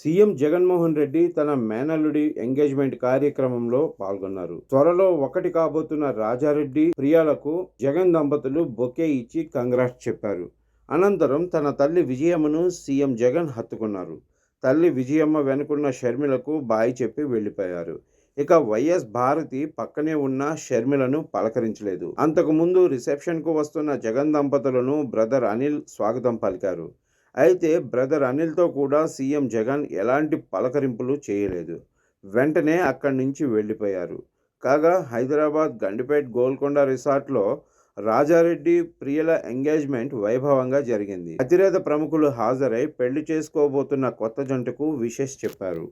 CM Jaganmohan Reddy తన మేనల్లుడి engagement కార్యక్రమంలో పాల్గొన్నారు. త్వరలో ఒకటి కాబోతున్న రాజారెడ్డి, ప్రియాలకు జగన్ దంపతులు బొకే ఇచ్చి కంగ్రాట్స్ చెప్పారు. అనంతరం తన తల్లి విజయమ్మను సీఎం జగన్ హత్తుకున్నారు. తల్లి విజయమ్మ వెనుకున్న షర్మిలకు బాయ్ చెప్పి వెళ్లిపోయారు. ఇక వైఎస్ భారతి పక్కనే ఉన్న షర్మిలను పలకరించలేదు. అంతకుముందు రిసెప్షన్కు వస్తున్న జగన్ దంపతులను బ్రదర్ అనిల్ స్వాగతం పలికారు. అయితే బ్రదర్ అనిల్తో కూడా సీఎం జగన్ ఎలాంటి పలకరింపులు చేయలేదు. వెంటనే అక్కడి నుంచి వెళ్ళిపోయారు. కాగా హైదరాబాద్ గండిపేట్ గోల్కొండ రిసార్ట్లో రాజారెడ్డి, ప్రియల ఎంగేజ్మెంట్ వైభవంగా జరిగింది. అతిరేక ప్రముఖులు హాజరై పెళ్లి చేసుకోబోతున్న కొత్త జంటకు విషెస్ చెప్పారు.